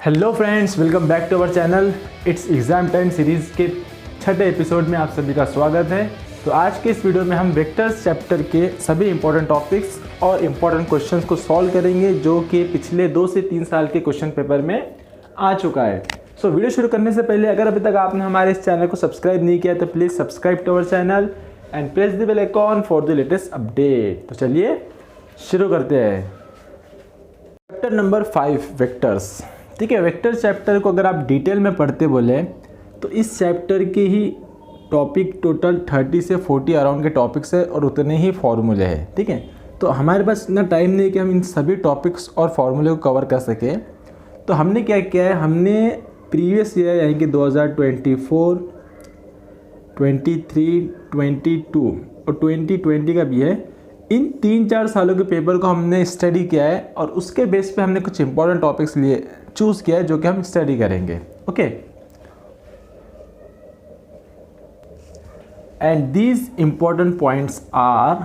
Hello friends, welcome back to our channel. It's exam time series के छठे episode में आप सभी का स्वागत है। तो आज के इस वीडियो में हम वेक्टर्स चैप्टर के सभी इंपॉर्टेंट टॉपिक्स और इम्पॉर्टेंट क्वेश्चंस को सॉल्व करेंगे जो कि पिछले 2 से 3 साल के क्वेश्चन पेपर में आ चुका है। सो वीडियो शुरू करने से पहले अगर अभी तक आपने हमारे इस चैनल को सब्सक्राइब नहीं किया तो please subscribe to our channel and press the bell icon for the latest update. तो चलिए शुरू करते हैं। Chapter number 5 vectors. ठीक है, वेक्टर चैप्टर को अगर आप डिटेल में पढ़ते बोले तो इस चैप्टर के ही टॉपिक टोटल 30 से 40 अराउंड के टॉपिक्स है और उतने ही फॉर्मूले हैं। ठीक है, तो हमारे पास इतना टाइम नहीं कि हम इन सभी टॉपिक्स और फार्मूले को कवर कर सकें। तो हमने क्या किया है, हमने प्रीवियस ईयर यानी कि 2024, 23, 22 और 2020 का भी है, इन 3-4 सालों के पेपर को हमने स्टडी किया है और उसके बेस पे हमने कुछ इंपॉर्टेंट टॉपिक्स लिए चूज़ किया है जो कि हम स्टडी करेंगे। Okay, and these important points are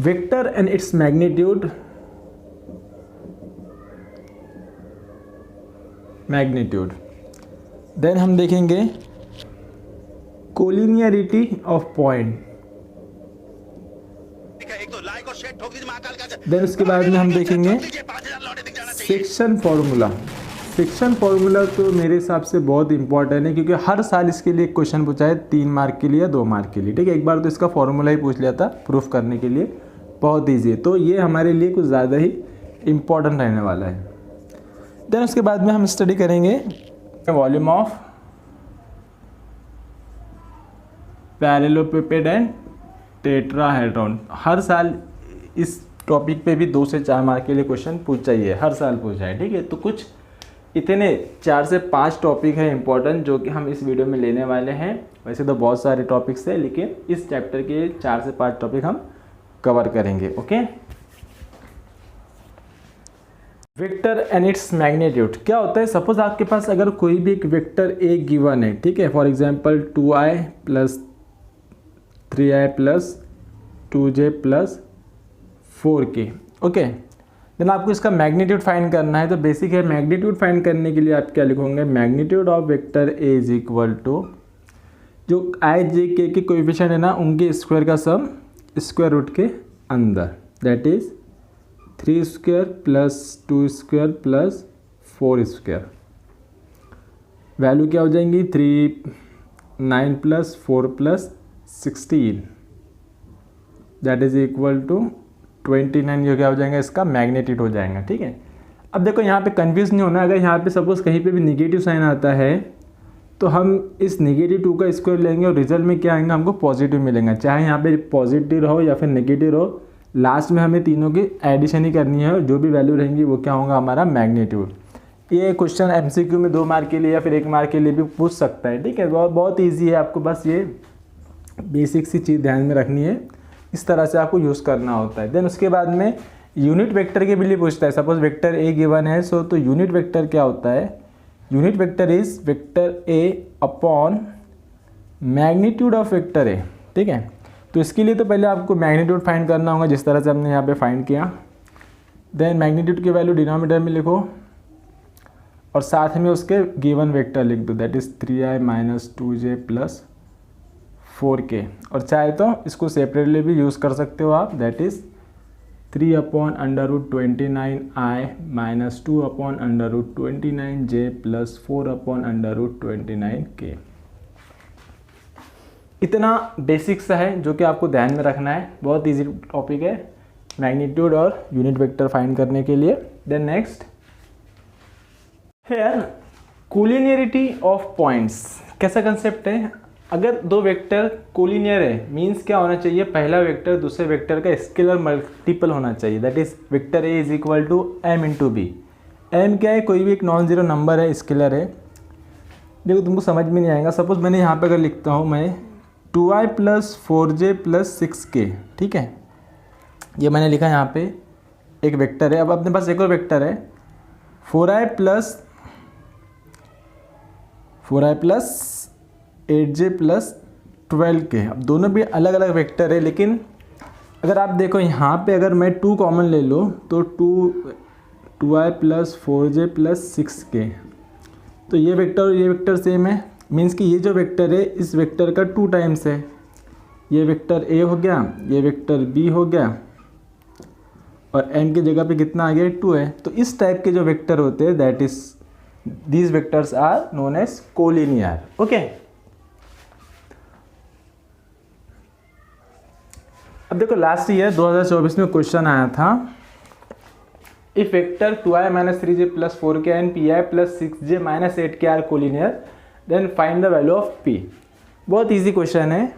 vector and its magnitude, then हम देखेंगे कोलिनियरिटी ऑफ पॉइंट, देन उसके बाद में हम देखेंगे सेक्शन फार्मूला। सेक्शन फार्मूला तो मेरे हिसाब से बहुत इंपॉर्टेंट है क्योंकि हर साल इसके लिए क्वेश्चन पूछा है 3 मार्क के लिए या 2 मार्क के लिए। ठीक है, एक बार तो इसका फार्मूला ही पूछ लिया था प्रूफ करने के लिए, बहुत ईजी है। तो ये हमारे लिए कुछ ज़्यादा ही इम्पॉर्टेंट रहने वाला है। देन उसके बाद में हम स्टडी करेंगे वॉल्यूम ऑफ पैरेललोपेड एंड टेट्राहेड्रॉन। हर साल इस टॉपिक पे भी 2 से 4 मार्क के लिए क्वेश्चन पूछ चाहिए, हर साल पूछा है। ठीक है, तो कुछ इतने 4 से 5 टॉपिक है इंपॉर्टेंट जो कि हम इस वीडियो में लेने वाले हैं। वैसे तो बहुत सारे टॉपिक्स हैं लेकिन इस चैप्टर के 4 से 5 टॉपिक हम कवर करेंगे। Okay, vector and its magnitude क्या होता है। सपोज आपके पास अगर कोई भी एक वेक्टर ए गिवन है, ठीक है, for example 2i + 3i + 2j + 4k। Okay, then आपको इसका मैग्नीट्यूड फाइंड करना है। तो बेसिक है, मैग्नीट्यूड फाइंड करने के लिए आप क्या लिखोगे, magnitude of vector A is equal to जो i j k के कोएफिशिएंट है ना उनके स्क्वायर का सम स्क्वायर रूट के अंदर, that is 3 square + 2 square + 4 square. Value क्या हो जाएंगी, 3, 9 + 4 + 16 दैट इज इक्वल टू 29। जो क्या हो जाएगा, इसका मैग्नीट्यूड हो जाएगा। ठीक है, अब देखो यहाँ पे कंफ्यूज नहीं होना। अगर यहाँ पे सपोज कहीं पे भी निगेटिव साइन आता है तो हम इस -2 का स्क्वायर लेंगे और रिजल्ट में क्या आएगा, हमको पॉजिटिव मिलेगा। चाहे यहाँ पे पॉजिटिव रहो या फिर नेगेटिव रहो, लास्ट में हमें तीनों की एडिशन ही करनी है और जो भी वैल्यू रहेंगी वो क्या होगा, हमारा मैग्नीट्यूड। ये क्वेश्चन MCQ में 2 मार्क के लिए या फिर 1 मार्क के लिए भी पूछ सकता है। ठीक है, बहुत ईजी है, आपको बस ये बेसिक सी चीज़ ध्यान में रखनी है, इस तरह से आपको यूज़ करना होता है। देन उसके बाद में यूनिट वेक्टर के लिए पूछता है। सपोज वेक्टर ए गिवन है, सो तो यूनिट वेक्टर क्या होता है, unit vector is vector A upon magnitude of vector ए। ठीक है, तो इसके लिए तो पहले आपको मैग्नीट्यूड फाइंड करना होगा जिस तरह से हमने यहाँ पे फाइंड किया। देन मैग्नीट्यूड की वैल्यू डिनोमिनेटर में लिखो और साथ में उसके गिवन वेक्टर लिख दो, that is 3i - 2j + 4k। और चाहे तो इसको सेपरेटली भी यूज़ कर सकते हो आप, that is 3/√29i - 2/√29j + 4/√29k। इतना बेसिक सा है जो कि आपको ध्यान में रखना है। बहुत इजी टॉपिक है मैग्नीट्यूड और यूनिट वेक्टर फाइंड करने के लिए। Then next here collinearity of points. कैसा कंसेप्ट है, अगर 2 वेक्टर कोलिनियर है मींस क्या होना चाहिए, पहला वेक्टर दूसरे वेक्टर का स्केलर मल्टीपल होना चाहिए, that is vector A is equal to m × b। m क्या है, कोई भी एक नॉन जीरो नंबर है, स्केलर है। देखो तुमको समझ में नहीं आएगा। सपोज मैंने यहाँ पे अगर लिखता हूँ मैं 2i + 4j + 6k। ठीक है, ये मैंने लिखा यहाँ पे एक वेक्टर है। अब अपने पास एक और वेक्टर है 4i + 8j + 12k। अब दोनों भी अलग अलग वेक्टर है, लेकिन अगर आप देखो यहाँ पे अगर मैं 2 कॉमन ले लूँ तो 2 2i plus 4j plus 6k। तो ये वेक्टर और ये वेक्टर सेम है, मीन्स कि ये जो वेक्टर है इस वेक्टर का 2 टाइम्स है। ये वेक्टर a हो गया, ये वेक्टर b हो गया, और m की जगह पे कितना आ गया 2 है। तो इस टाइप के जो वेक्टर होते हैं that is these vectors are known as collinear. Okay, अब देखो लास्ट ईयर 2024 में क्वेश्चन आया था, if vector 2i minus 3j plus 4k and pi plus 6j minus 8k are collinear then find the value of p। बहुत easy question है।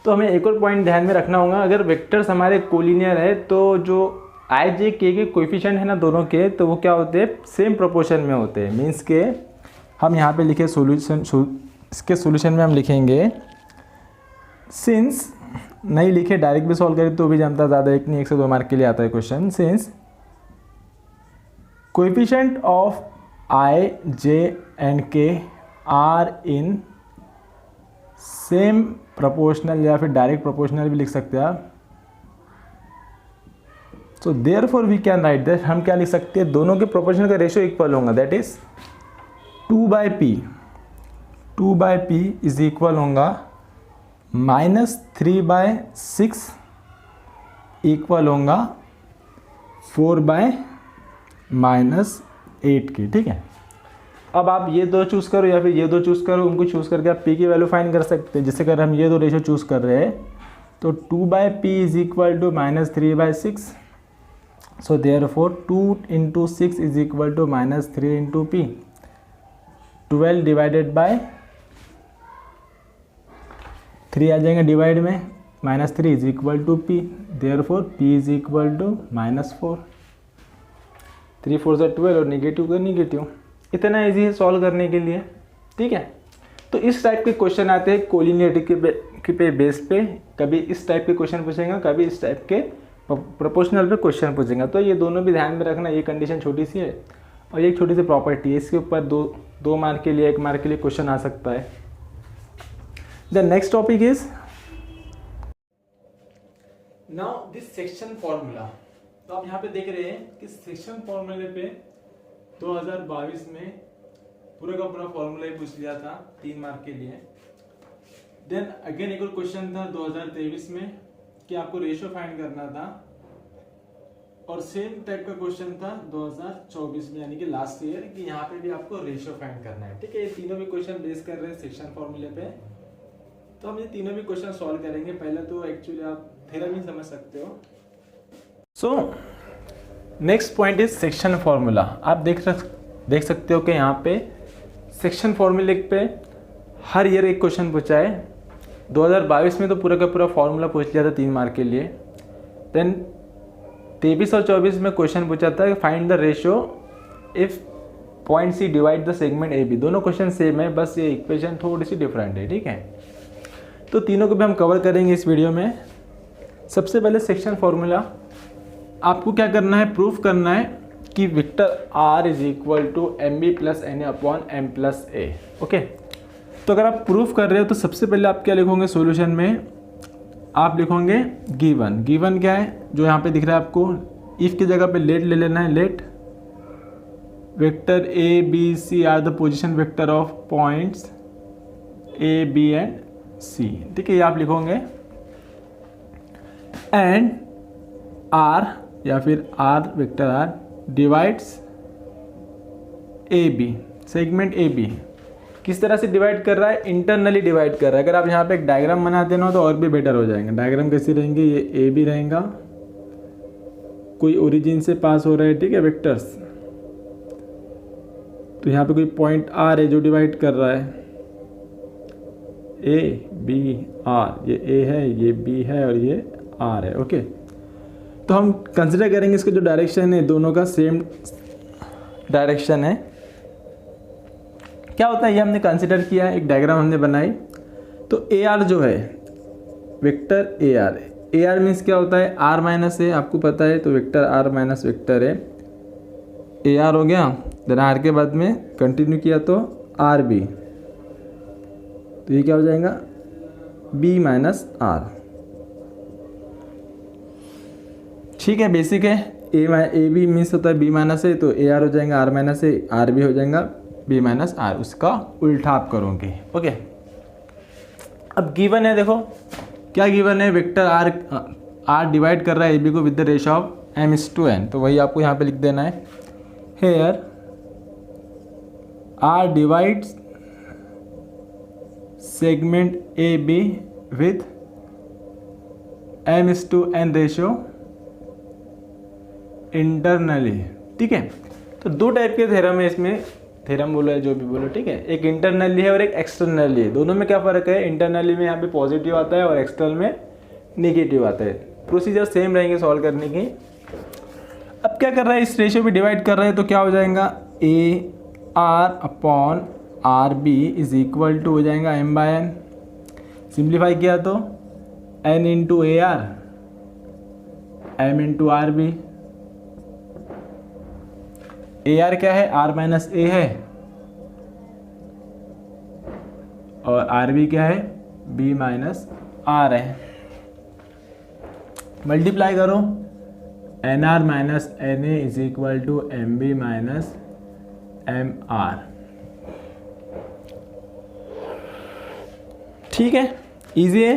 तो हमें एक और पॉइंट ध्यान में रखना होगा, अगर वेक्टर्स हमारे कोलिनियर है तो जो i j k के कोएफिशिएंट है ना दोनों के, तो वो क्या होते हैं, सेम प्रोपोर्शन में होते हैं। मीन्स के हम यहाँ पे लिखे सॉल्यूशन, इसके सॉल्यूशन में हम लिखेंगे, सिंस नहीं लिखे डायरेक्ट भी सॉल्व करें तो भी जमता, ज़्यादा एक नहीं 1 से 2 मार्क के लिए आता है question. Since coefficient of i j and k are in same proportional या फिर डायरेक्ट प्रोपोर्शनल भी लिख सकते हैं आप। So therefore we can write that, हम क्या लिख सकते हैं, दोनों के प्रोपोर्शन का रेशियो इक्वल होगा, that is 2/p। 2/p is equal होगा -3/6 इक्वल होगा 4/-8 की। ठीक है, अब आप ये दो चूज़ करो या फिर ये दो चूज़ करो, उनको चूज़ करके आप p की वैल्यू फाइंड कर सकते हैं। जैसे अगर हम ये दो रेशियो चूज़ कर रहे हैं तो 2/p is equal to -3/6, so therefore 2 × 6 is equal to -3 × p। 12 divided by 3 आ जाएंगे डिवाइड में, -3 is equal to p, therefore p is equal to -4। 3 4 से 12 और निगेटिव का निगेटिव। इतना इजी है सॉल्व करने के लिए। ठीक है, तो इस टाइप के क्वेश्चन आते हैं कोलिनियरिटी पे बेस पे, कभी इस टाइप के क्वेश्चन पूछेंगे, कभी इस टाइप के प्रोपोर्शनल पे क्वेश्चन पूछेंगे। तो ये दोनों भी ध्यान में रखना, ये कंडीशन छोटी सी है और ये एक छोटी सी प्रॉपर्टी है, इसके ऊपर 2 मार्क के लिए 1 मार्क के लिए क्वेश्चन आ सकता है। The next topic is now this section formula. तो आप यहाँ पे देख रहे हैं कि सेक्शन फॉर्मूले पे 2022 में पूरा का पूरा फॉर्मूला ही पूछ लिया था 3 मार्क के लिए। देन अगेन एक और क्वेश्चन था 2023 में कि आपको रेशियो फाइंड करना था, और सेम टाइप का क्वेश्चन था 2024 में यानी कि लास्ट ईयर, कि यहाँ पे भी आपको रेशियो फाइंड करना है। ठीक है, ये तीनों भी क्वेश्चन बेस कर रहे हैं सेक्शन फॉर्मूले पे। तो हम ये तीनों भी क्वेश्चन सॉल्व करेंगे। पहले तो एक्चुअली आप थ्योरम ही समझ सकते हो। So next point is section formula. आप देख सकते हो कि यहाँ पे सेक्शन फॉर्मूले पे हर ईयर एक क्वेश्चन पूछा है। 2022 में तो पूरा का पूरा फॉर्मूला पूछ लिया था 3 मार्क के लिए। देन 23 और 24 में क्वेश्चन पूछा था find the ratio if point C divide the segment A B. दोनों क्वेश्चन सेम है, बस ये इक्वेशन थोड़ी सी डिफरेंट है। ठीक है, तो तीनों को भी हम कवर करेंगे इस वीडियो में। सबसे पहले सेक्शन फॉर्मूला, आपको क्या करना है, प्रूफ करना है कि vector r is equal to M B plus N upon M plus A. Okay, तो अगर आप प्रूफ कर रहे हो तो सबसे पहले आप क्या लिखोगे सॉल्यूशन में, आप लिखोगे गिवन। गिवन क्या है, जो यहाँ पे दिख रहा है आपको, इफ की जगह पे लेट ले लेना है। Let vector A B C are the position vector of points A B and C. ठीक है, ये आप लिखोगे। एंड आर या फिर R vector R divides A B, segment A B. किस तरह से डिवाइड कर रहा है, इंटरनली डिवाइड कर रहा है। अगर आप यहाँ पे एक डायग्राम बना देना तो और भी बेटर हो जाएंगे। डायग्राम कैसी रहेंगे, ये ए बी रहेगा, कोई ओरिजिन से पास हो रहा है। ठीक है, वेक्टर्स, तो यहाँ पे कोई पॉइंट आर है जो डिवाइड कर रहा है, ए बी आर, ये ए है, ये बी है और ये आर है। ओके, तो हम कंसिडर करेंगे इसका जो डायरेक्शन है दोनों का सेम डायरेक्शन है। क्या होता है ये हमने कंसिडर किया, एक डायग्राम हमने बनाई। तो ए आर जो है वेक्टर ए आर मीन्स क्या होता है, आर माइनस ए, आपको पता है। तो वेक्टर आर माइनस वेक्टर है ए आर हो गया। देन आर के बाद में कंटिन्यू किया तो आर बी, तो ये क्या हो जाएगा, बी माइनस आर। ठीक है, बेसिक है। ए बी मीन्स होता है बी माइनस ए, तो ए आर हो जाएगा R minus A, R B हो जाएगा बी माइनस आर, उसका उल्टा आप करोगे। ओके, अब गिवन है, देखो क्या गिवन है, वेक्टर आर डिवाइड कर रहा है ए बी को with the ratio of m/n, तो वही आपको यहाँ पे लिख देना है। Here R divides segment A B with m/n ratio internally. ठीक है, तो दो टाइप के थ्योरम है इसमें, थ्योरम बोलो या जो भी बोलो, ठीक है, एक इंटरनली है और एक एक्सटर्नली है। दोनों में क्या फ़र्क है, इंटरनली में यहाँ पे पॉजिटिव आता है और एक्सटर्नल में नेगेटिव आता है। प्रोसीजर सेम रहेंगे सॉल्व करने की। अब क्या कर रहा है, इस रेशियो पे डिवाइड कर रहा है, तो क्या हो जाएगा, A R upon R B is equal to हो जाएगा m/n। सिंप्लीफाई किया तो n into A R m into R B. A R क्या है, आर माइनस ए है, और आर बी क्या है, बी माइनस आर है। मल्टीप्लाई करो, N R minus N A is equal to M B minus M R. ठीक है, इजी है।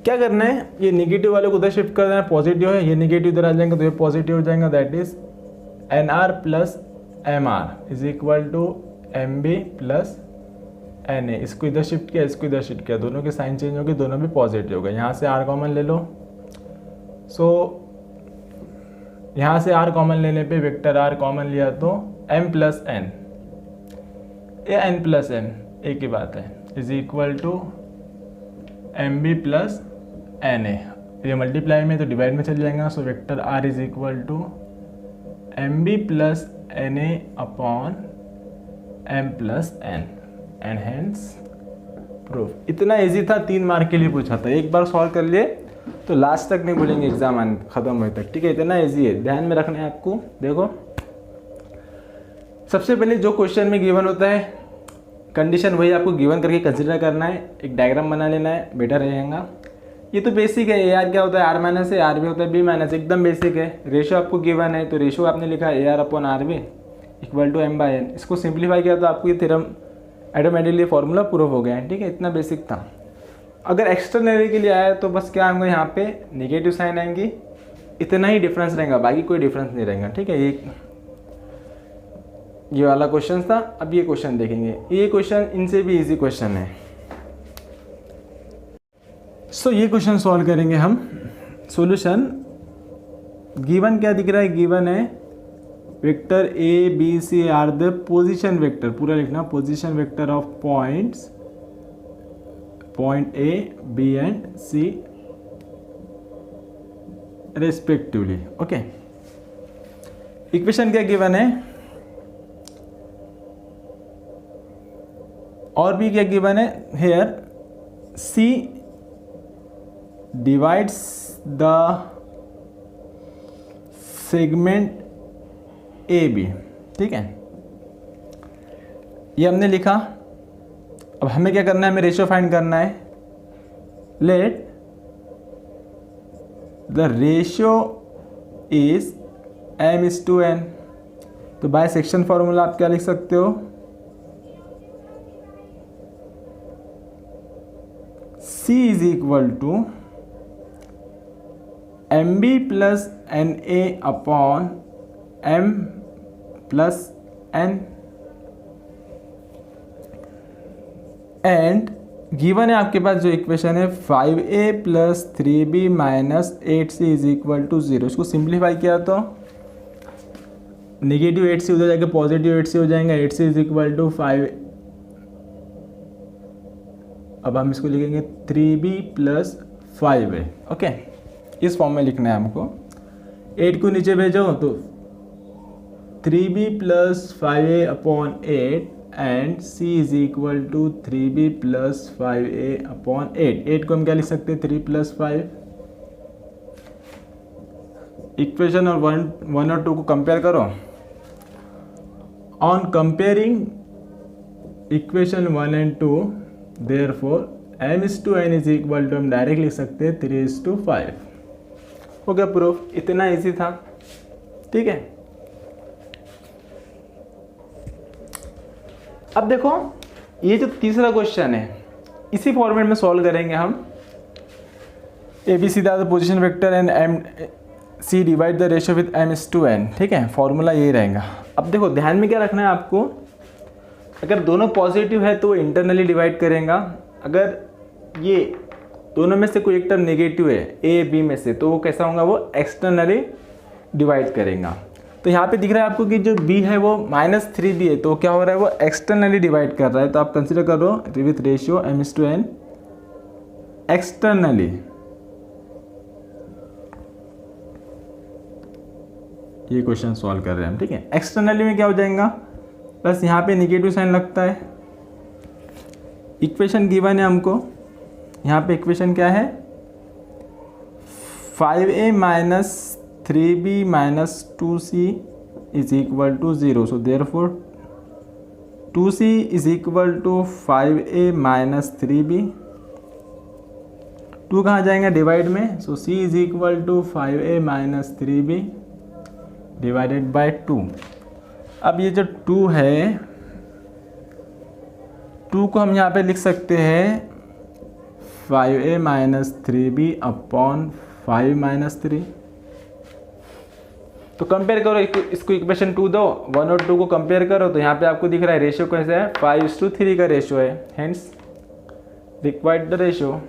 क्या करना है, ये नेगेटिव वाले को उधर शिफ्ट कर देना है, पॉजिटिव है, ये नेगेटिव इधर आ जाएंगे तो ये पॉजिटिव हो जाएगा, that is N R plus M R is equal to M B plus N A. इसको इधर शिफ्ट किया, इसको इधर शिफ्ट किया, दोनों के साइन चेंज हो गए, दोनों भी पॉजिटिव हो गए। यहाँ से आर कॉमन ले लो, सो यहाँ से आर कॉमन लेने पे वेक्टर आर कॉमन लिया तो m प्लस एन या n प्लस एन एक ही बात है, is equal to M B plus N A. ये मल्टीप्लाई में तो डिवाइड में चल जाएगा, so vector R is equal to M B plus N A upon M plus N and hence proof. इतना इजी था, 3 मार्क के लिए पूछा था, एक बार सॉल्व कर लिए तो लास्ट तक नहीं भूलेंगे एग्जाम खत्म होने तक। ठीक है, इतना इजी है, ध्यान में रखना है आपको। देखो सबसे पहले जो क्वेश्चन में गिवन होता है कंडीशन, वही आपको गिवन करके कंसिडर करना है, एक डायग्राम बना लेना है, बेटर रहेगा। ये तो बेसिक है, ए आर क्या होता है, आर माइनस है, आर बी होता है बी माइनस, एकदम बेसिक है। रेशियो आपको गिवन है तो रेशियो आपने लिखा है A R upon R B equal to m by N. इसको सिंप्लीफाई किया तो आपको ये थ्योरम ऑटोमेटिकली फॉर्मूला प्रूव हो गया है। ठीक है, इतना बेसिक था। अगर एक्सटर्नल के लिए आया तो बस क्या आएंगे, यहाँ पे नेगेटिव साइन आएंगी, इतना ही डिफरेंस रहेगा, बाकी कोई डिफरेंस नहीं रहेगा। ठीक है, ये वाला क्वेश्चन था। अब ये क्वेश्चन देखेंगे, ये क्वेश्चन इनसे भी इजी क्वेश्चन है। सो ये क्वेश्चन सॉल्व करेंगे हम। सॉल्यूशन गिवन क्या दिख रहा है, गिवन है vector A B C are the position vector, पूरा लिखना, position vector of points point A B and C respectively. Okay, equation क्या गिवन है और भी क्या गिवन है, here C divides the segment A B. ठीक है, ये हमने लिखा। अब हमें क्या करना है, हमें रेशियो फाइंड करना है। Let the ratio is m/n। तो बाय सेक्शन फॉर्मूला आप क्या लिख सकते हो, C is equal to M B plus N A upon M plus N. And given है आपके पास जो इक्वेशन है 5a plus 3b minus 8c is equal to 0। इसको सिंप्लीफाई किया तो नेगेटिव 8c उधर जाके पॉजिटिव 8c हो जाएगा, 8c इज इक्वल टू 5। अब हम इसको लिखेंगे 3b प्लस 5a। ओके, इस फॉर्म में लिखना है हमको। 8 को नीचे भेजो तो 3b plus 5a upon 8 and c is equal to 3b plus 5a upon 8। 8 को हम क्या लिख सकते हैं, 3 प्लस 5। इक्वेशन और 1 और 2 को कंपेयर करो। On comparing equation 1 and 2 therefore m/n is equal to, हम डायरेक्ट लिख सकते हैं 3:5। हो गया प्रूफ, इतना इजी था। ठीक है, अब देखो ये जो तीसरा क्वेश्चन है इसी फॉर्मेट में सॉल्व करेंगे हम। A B C the position vector and M C divide the ratio with M is to N. ठीक है, फॉर्मूला यही रहेगा। अब देखो ध्यान में क्या रखना है आपको, अगर दोनों पॉजिटिव है तो वो इंटरनली डिवाइड करेगा, अगर ये दोनों में से कोई एक टर्म नेगेटिव है ए बी में से तो वो कैसा होगा, वो एक्सटर्नली डिवाइड करेगा। तो यहाँ पे दिख रहा है आपको कि जो b है वो -3b है, तो क्या हो रहा है, वो एक्सटर्नली डिवाइड कर रहा है। तो आप कंसिडर करो विथ रेशियो m/n एक्सटर्नली। ये क्वेश्चन सॉल्व कर रहे हैं हम। ठीक है, एक्सटर्नली में क्या हो जाएगा, बस यहाँ पे निगेटिव साइन लगता है। इक्वेशन गिवन है हमको, यहाँ पे इक्वेशन क्या है, 5a - 3b - 2c is equal to 0। So therefore 2c is equal to 5a - 3b। 2 कहाँ जाएंगे डिवाइड में, so c is equal to 5a - 3b divided by 2। अब ये जो 2 है, 2 को हम यहाँ पे लिख सकते हैं 5a - 3b अपॉन 5 - 3। तो कंपेयर करो इसको, इक्वेशन 2 दो, 1 और 2 को कंपेयर करो तो यहाँ पे आपको दिख रहा है रेशियो कैसे है, 5:3 का रेशियो है। Hence required the ratio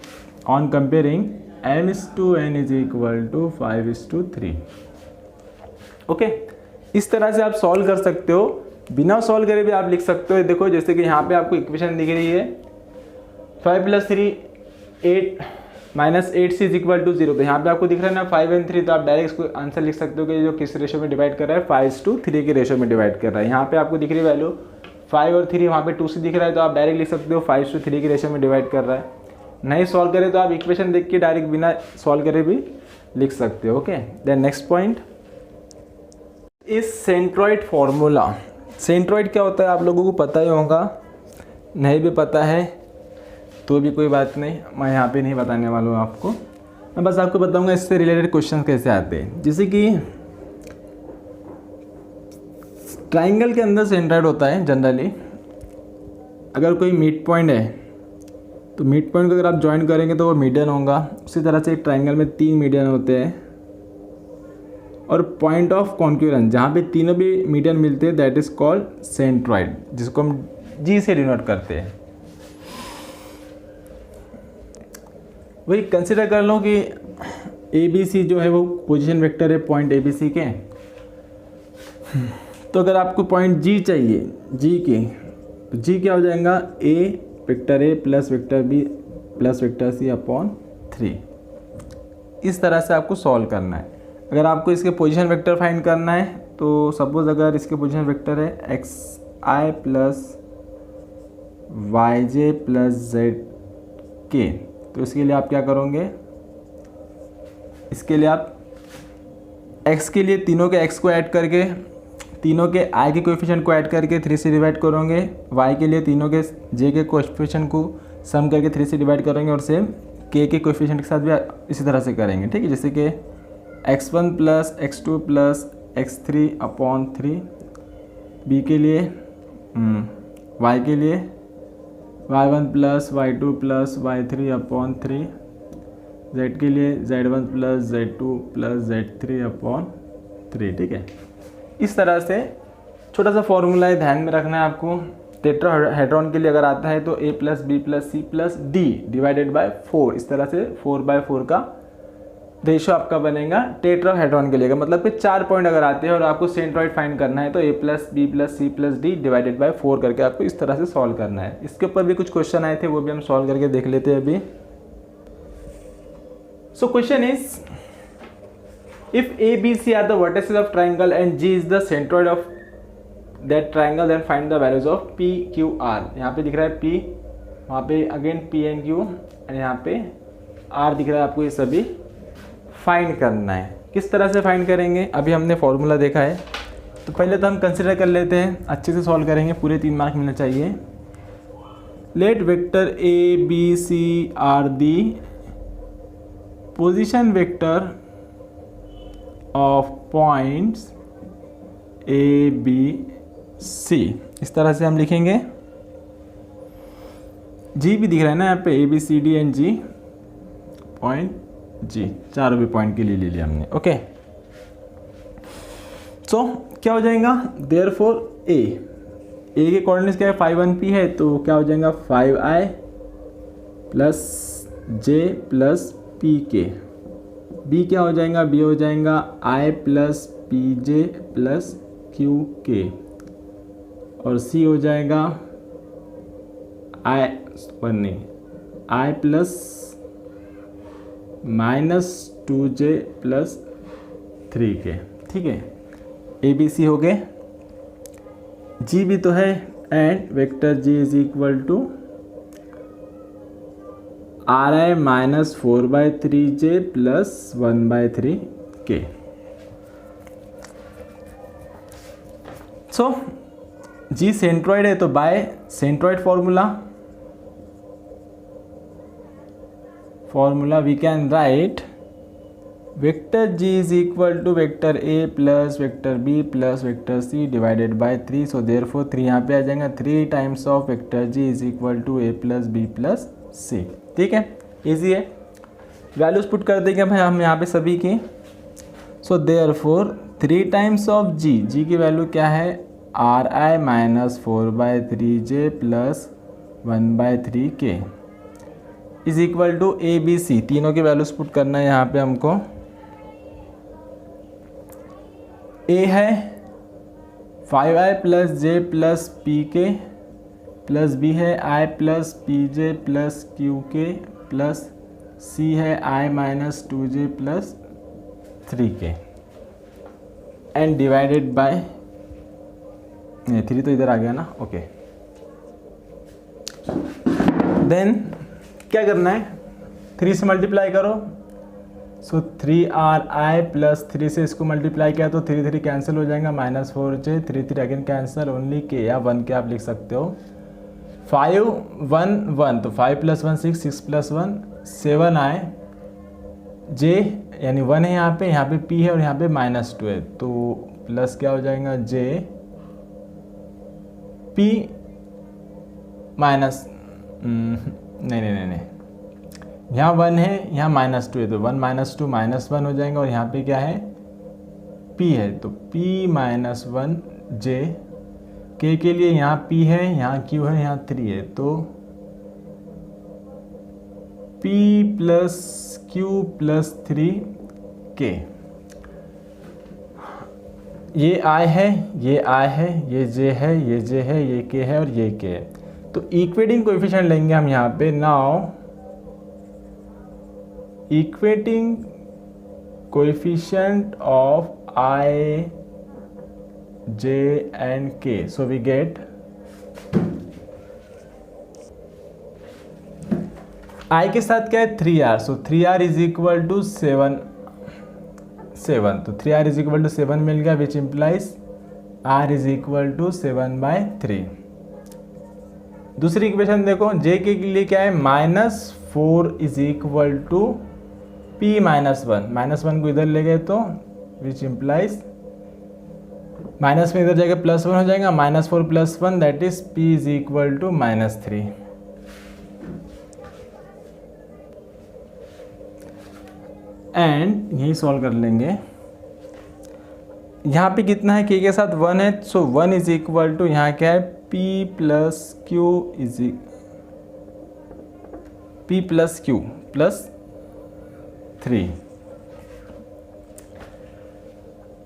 on comparing m/n is equal to 5:3। Okay, इस तरह से आप सॉल्व कर सकते हो, बिना सॉल्व करे भी आप लिख सकते हो। देखो जैसे कि यहाँ पे आपको इक्वेशन दिख रही है 5 + 3 8 -8c इज इक्वल टू 0। तो यहाँ पे आपको दिख रहा है ना 5 और 3, तो आप डायरेक्ट इसको आंसर लिख सकते हो कि जो किस रेशियो में डिवाइड कर रहा है, 5:3 के रेशियो में डिवाइड कर रहा है। यहाँ पे आपको दिख रही है वैल्यू 5 और 3, वहाँ पे 2c दिख रहा है, तो आप डायरेक्ट लिख सकते हो 5:3 के रेशियो में डिवाइड कर रहा है। नहीं सॉल्व करे तो आप इक्वेशन देख के डायरेक्ट बिना सॉल्व करे भी लिख सकते हो। ओके, देन नेक्स्ट पॉइंट इस सेंट्रॉइड फॉर्मूला। सेंट्रॉइड क्या होता है आप लोगों को पता ही होगा, नहीं भी पता है तो भी कोई बात नहीं, मैं यहाँ पे नहीं बताने वाला हूँ आपको। मैं बस आपको बताऊँगा इससे रिलेटेड क्वेश्चन कैसे आते हैं। जैसे कि ट्राइंगल के अंदर सेंट्रॉइड होता है जनरली, अगर कोई मिड पॉइंट है तो मिड पॉइंट को अगर आप ज्वाइन करेंगे तो वो मीडियन होगा। उसी तरह से एक ट्राइंगल में 3 मीडियन होते हैं, और पॉइंट ऑफ कॉन्क्यूरेंस जहाँ पे तीनों भी मीडियन मिलते हैं दैट इज कॉल्ड सेंट्रॉइड, जिसको हम जी से डिनोट करते हैं। वही कंसिडर कर लो कि ए बी सी जो है वो पोजीशन वेक्टर है पॉइंट ए बी सी के। तो अगर आपको पॉइंट जी चाहिए, जी के, तो जी क्या हो जाएगा, A vector A plus vector B plus vector C upon 3। इस तरह से आपको सॉल्व करना है। अगर आपको इसके पोजीशन वेक्टर फाइंड करना है तो सपोज अगर इसके पोजीशन वेक्टर है एक्स आई प्लस वाई जे प्लस जेड के, तो इसके लिए आप क्या करोगे, इसके लिए आप x के लिए तीनों के x को ऐड करके, तीनों के i के कोएफिशिएंट को ऐड करके 3 से डिवाइड करोगे, y के लिए तीनों के j के कोएफिशिएंट को सम करके 3 से डिवाइड करेंगे, और सेम k के कोएफिशिएंट के साथ भी इसी तरह से करेंगे। ठीक है, जैसे कि x1 plus x2 plus x3 upon 3, b के लिए y के लिए y1 plus y2 plus y3 upon 3, z के लिए z1 plus z2 plus z3 upon 3। ठीक है, इस तरह से छोटा सा फॉर्मूला है, ध्यान में रखना है आपको। टेट्राहेड्रॉन के लिए अगर आता है तो a plus B plus C plus D divided by 4, इस तरह से 4/4 का रेशियो आपका बनेगा टेट्राहेड्रॉन के लिए। मतलब कि 4 पॉइंट अगर आते हैं और आपको सेंट्रॉइड फाइंड करना है तो a plus B plus C plus D divided by 4 करके आपको इस तरह से सॉल्व करना है। इसके ऊपर भी कुछ क्वेश्चन आए थे, वो भी हम सॉल्व करके देख लेते हैं अभी। So question is if a b c are the vertices of triangle and g is the centroid of that triangle, then find the values of p q r। यहाँ पे दिख रहा है p, वहाँ पे अगेन p and q, और यहाँ पे r दिख रहा है आपको। ये सभी फाइंड करना है। किस तरह से फाइंड करेंगे, अभी हमने फॉर्मूला देखा है, तो पहले तो हम कंसिडर कर लेते हैं, अच्छे से सॉल्व करेंगे, पूरे 3 मार्क मिलना चाहिए। Let vector a b c r the position vector of points A B C, इस तरह से हम लिखेंगे। जी भी दिख रहा है ना यहाँ पे, A B C D and G, point G, चारों भी पॉइंट के लिए ले लिया हमने। ओके, सो क्या हो जाएगा, देयरफॉर ए के कोऑर्डिनेट्स क्या है, 5 1 p है, तो क्या हो जाएगा 5i प्लस जे प्लस पी के। बी क्या हो जाएगा, बी हो जाएगा i plus P J plus Q के। और सी हो जाएगा i plus minus 2j plus 3k। ठीक है, ए बी सी हो गए। जी भी तो है, and vector G is equal to R I minus 4/3j plus 1/3k। So G centroid है, तो by centroid formula we can write vector G is equal to vector A plus vector B plus vector C divided by 3। So therefore 3 यहाँ पे आ जाएगा, 3 times of vector G is equal to A plus B plus C. ठीक है, easy है। Values put कर देंगे भाई हम यहाँ पे सभी की। So therefore 3 times of G की वैल्यू क्या है, R I minus 4/3j plus 1/3k is equal to A B C. तीनों की वैल्यूज पुट करना है यहाँ पे हमको। ए है 5i प्लस जे प्लस पी के, प्लस बी है i plus P J plus Q के, प्लस सी है i minus 2j plus 3k and divided by 3 तो इधर आ गया ना। ओके, देन क्या करना है, 3 से मल्टीप्लाई करो। सो 3RI प्लस 3 से इसको मल्टीप्लाई किया तो 3 3 कैंसिल हो जाएगा, minus 4j, 3 3 again cancel, only k या 1 के आप लिख सकते हो। 5 1 1 तो 5 प्लस 1 6, 6 प्लस 1 7i, j यानी 1 है यहाँ पे p है और यहाँ पे माइनस 2 है, तो प्लस क्या हो जाएगा j p माइनस नहीं, यहाँ 1 है, यहाँ माइनस 2 है, तो 1 माइनस 2 माइनस 1 हो जाएगा, और यहाँ पे क्या है p है, तो p माइनस 1 j, k के लिए यहाँ p है, यहाँ q है, यहाँ 3 है, तो p plus q plus 3k। ये i है, ये i है, ये j है, ये j है, ये k है और ये k है। तो इक्वेटिंग कोएफिशिएंट लेंगे हम यहाँ पे। Now equating coefficient of i, j and k, so we get i के साथ क्या है 3r, so 3r is equal to 7, तो 3r इज इक्वल टू 7 मिल गया, which implies r is equal to 7/3। दूसरी इक्वेशन देखो, j के लिए क्या है, -4 is equal to p minus 1, -1 को इधर ले गए तो विच इम्प्लाइज माइनस में इधर जाएगा +1 हो जाएगा, -4 + 1 that is p is equal to -3। And यही सॉल्व कर लेंगे। यहाँ पे कितना है, k के साथ 1 है, सो 1 इज इक्वल टू यहाँ क्या है p प्लस क्यू प्लस 3।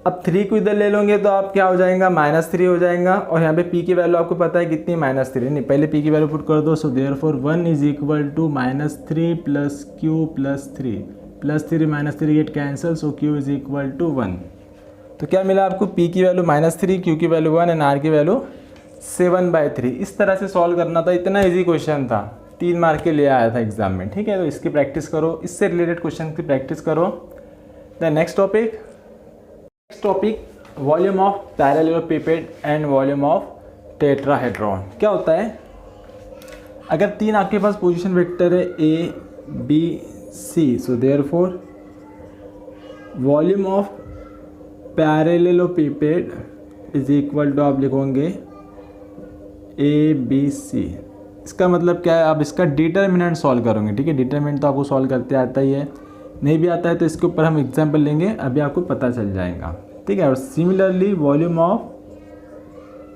अब 3 को इधर ले लोगे तो आप क्या हो जाएगा, -3 हो जाएगा, और यहाँ पे p की वैल्यू आपको पता है कितनी, -3 नहीं, पहले p की वैल्यू पुट कर दो। So therefore 1 is equal to -3 plus q plus 3, +3 get cancel, so q is equal to 1। तो क्या मिला आपको, p की वैल्यू -3, q की वैल्यू 1 एंड r की वैल्यू 7/3। इस तरह से सॉल्व करना था, इतना इजी क्वेश्चन था, 3 मार्क के लिए आया था एग्जाम में। ठीक है, तो इसकी प्रैक्टिस करो, इससे रिलेटेड क्वेश्चन की प्रैक्टिस करो। The next topic volume of parallelepiped and volume of tetrahedron. क्या होता है, अगर 3 आपके पास पोजीशन वेक्टर है a b c, so therefore volume of parallelepiped is equal to आप लिखोगे ABC। इसका मतलब क्या है, आप इसका डिटर्मिनेंट सॉल्व करोगे, ठीक है। डिटर्मिनेंट तो आपको सॉल्व करते आता ही है, नहीं भी आता है तो इसके ऊपर हम एग्जाम्पल लेंगे, अभी आपको पता चल जाएगा, ठीक है। और similarly volume of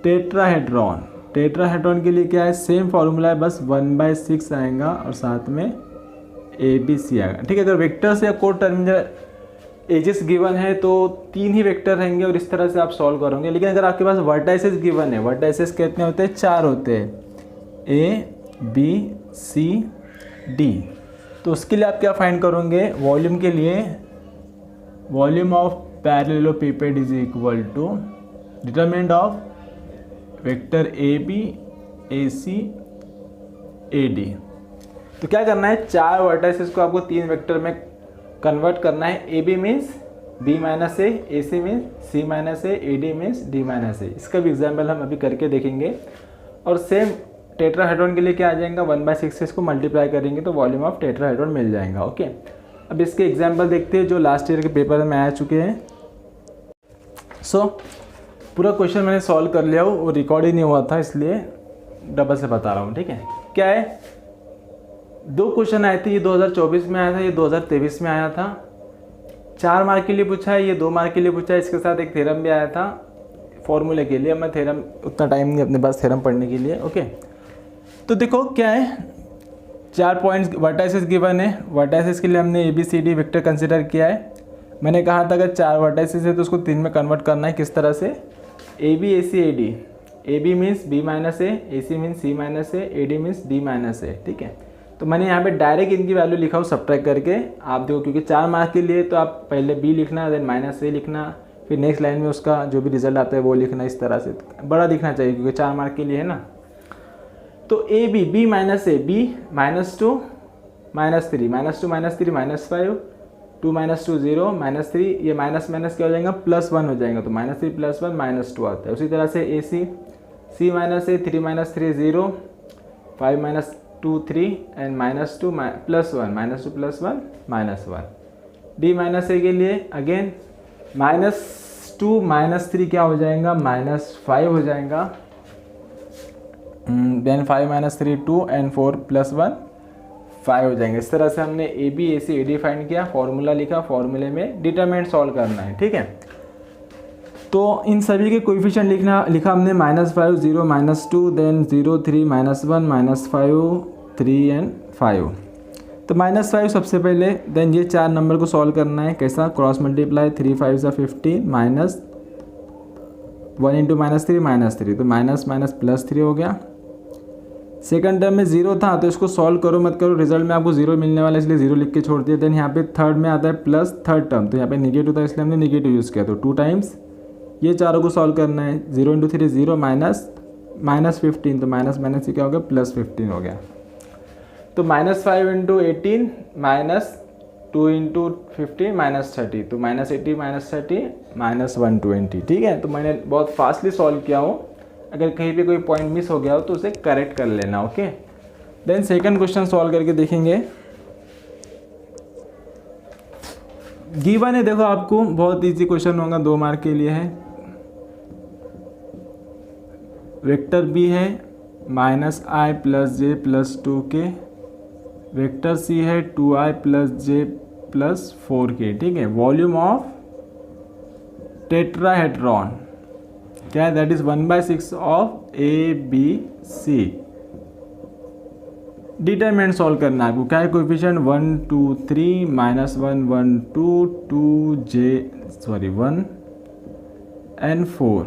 tetrahedron, tetrahedron के लिए क्या है, सेम फॉर्मूला है, बस 1/6 आएगा और साथ में ABC आएगा, ठीक है। अगर वेक्टर्स या कोड टर्मिनल एजेस गिवन है तो 3 ही वेक्टर रहेंगे और इस तरह से आप सॉल्व करोगे। लेकिन अगर आपके पास वर्टाइसेस गिवन है, वर्टाइसेस कितने होते हैं, 4 होते हैं, ABCD, तो उसके लिए आप क्या फाइंड करोगे, वॉल्यूम के लिए volume of parallelepiped is equal to determinant of vector AB AC AD। तो क्या करना है, 4 वर्टाइसेस को आपको 3 वेक्टर में कन्वर्ट करना है। AB means B minus A, AC means C minus A, AD means D minus A। इसका भी एग्जाम्पल हम अभी करके देखेंगे। और सेम टेट्राहेड्रॉन के लिए क्या आ जाएगा, 1/6 से इसको मल्टीप्लाई करेंगे तो वॉल्यूम ऑफ टेट्राहेड्रॉन मिल जाएगा, ओके। अब इसके एग्जाम्पल देखते हैं जो लास्ट ईयर के पेपर में आ चुके हैं। सो पूरा क्वेश्चन मैंने सॉल्व कर लिया वो रिकॉर्ड ही नहीं हुआ था, इसलिए डबल से बता रहा हूँ, ठीक है। क्या है, 2 क्वेश्चन आए थे, ये 2024 में आया था, ये 2023 में आया था। 4 मार्क के लिए पूछा है, ये 2 मार्क के लिए पूछा है, इसके साथ एक थ्योरम भी आया था फॉर्मूले के लिए। मैं थ्योरम उतना टाइम नहीं अपने पास थ्योरम पढ़ने के लिए, ओके। तो देखो क्या है, 4 पॉइंट्स वर्टाइसेस गिवन है, वर्टाइसेस के लिए हमने ABCD वेक्टर कंसिडर किया है। मैंने कहा था अगर 4 वर्टाइसेस है तो उसको 3 में कन्वर्ट करना है, किस तरह से, AB AC AD, AB means B minus A, AC means C minus A, AD means D minus A, ठीक है। तो मैंने यहाँ पे डायरेक्ट इनकी वैल्यू लिखा हूँ सब्ट्रैक्ट करके, आप देखो, क्योंकि 4 मार्क के लिए तो आप पहले B लिखना, देन माइनस A लिखना, फिर नेक्स्ट लाइन में उसका जो भी रिजल्ट आता है वो लिखना, इस तरह से बड़ा दिखना चाहिए क्योंकि 4 मार्क के लिए है ना। तो AB B minus A, B -2 -3 -2 -3 -5, 2 -2 0 -3, ये माइनस माइनस क्या हो जाएगा, +1 हो जाएगा, तो -3 +1 -2 आता है। उसी तरह से AC C minus A, 3 -3 0, 5 -2 3 and -2 +1 -2 +1 -1। D minus A के लिए अगेन -2 -3 क्या हो जाएगा, -5 हो जाएगा, देन 5 -3 2 एंड 4 +1 5 हो जाएंगे। इस तरह से हमने AB AC AD फाइंड किया, फॉर्मूला लिखा, फॉर्मूले में डिटरमिनेंट सॉल्व करना है, ठीक है। तो इन सभी के कोएफिशिएंट लिखा हमने -5 0 -2 देन 0 3 -1 -5 3 एंड 5। तो -5 सबसे पहले, देन ये 4 नंबर को सॉल्व करना है, कैसा, क्रॉस मल्टीप्लाई, 3 5 15 -1 × -3 तो माइनस माइनस +3 हो गया। सेकंड टर्म में 0 था तो इसको सॉल्व करो मत करो, रिजल्ट में आपको 0 मिलने वाला है, इसलिए 0 लिख के छोड़ दिया। देन यहाँ पे थर्ड में आता है प्लस थर्ड टर्म, तो यहाँ पे निगेटिव था इसलिए हमने निगेटिव यूज़ किया, तो 2 टाइम्स ये चारों को सॉल्व करना है। 0 × 3 0 -15, तो माइनस माइनस से क्या हो गया, +15 हो गया। तो -5 × 18 -2 × 15 -30, तो -80 -30 -120, ठीक है। तो मैंने बहुत फास्टली सॉल्व किया हूँ, अगर कहीं पे कोई पॉइंट मिस हो गया हो तो उसे करेक्ट कर लेना, okay. Then second question solve करके देखेंगे। गिवन है, देखो आपको बहुत इजी क्वेश्चन होगा, 2 मार्क के लिए है। वेक्टर B है -i + j + 2k, vector C है 2i + j + 4k, ठीक है। वॉल्यूम ऑफ टेट्राहेड्रॉन क्या है, that is 1/6 of ABC। Determinant solve करना है आपको, क्या है, कोएफिशिएंट 1 2 3 -1 1 2 2 1 एंड 4।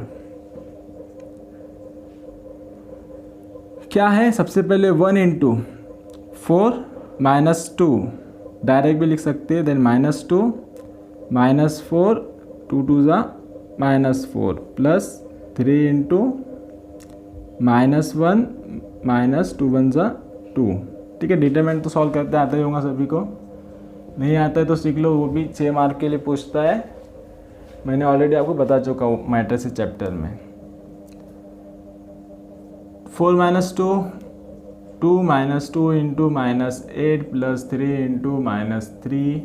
क्या है, सबसे पहले 1 × 4 -2, डायरेक्ट भी लिख सकते हैं, देन -2 -4 2 2 -4 प्लस 3 × -1 -2 1 2, ठीक है। डिटरमिनेंट तो सॉल्व करते आता ही होगा सभी को, नहीं आता है तो सीख लो, वो भी 6 मार्क के लिए पूछता है, मैंने ऑलरेडी आपको बता चुका हूँ मैट्रिक्स चैप्टर में। 4 - 2 2 - 2 × -8 + 3 × -3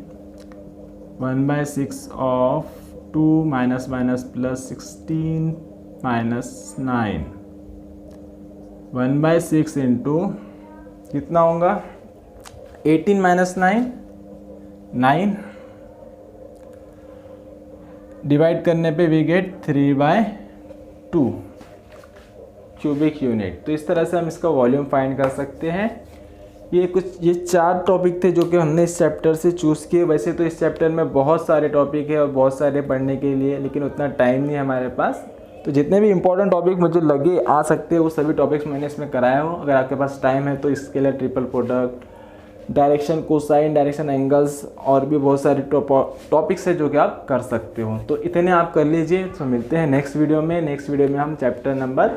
1/6 of 2 minus minus plus 16 minus 9 1/6 into कितना होगा 18 माइनस 9 डिवाइड करने पे वी गेट 3/2 क्यूबिक यूनिट। तो इस तरह से हम इसका वॉल्यूम फाइंड कर सकते हैं। ये 4 टॉपिक थे जो कि हमने इस चैप्टर से चूज़ किए। वैसे तो इस चैप्टर में बहुत सारे टॉपिक है और बहुत सारे पढ़ने के लिए, लेकिन उतना टाइम नहीं है हमारे पास। तो जितने भी इंपॉर्टेंट टॉपिक मुझे लगे आ सकते हैं वो सभी टॉपिक्स मैंने इसमें कराया हो। अगर आपके पास टाइम है तो इसके लिए triple product, direction cosine, direction angles और भी बहुत सारे टॉपिक्स है जो कि आप कर सकते हो। तो इतने आप कर लीजिए। तो मिलते हैं नेक्स्ट वीडियो में। नेक्स्ट वीडियो में हम चैप्टर नंबर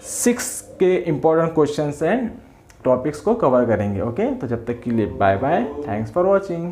6 के इम्पोर्टेंट क्वेश्चंस एंड टॉपिक्स को कवर करेंगे। ओके, तो जब तक के लिए bye bye, thanks for watching.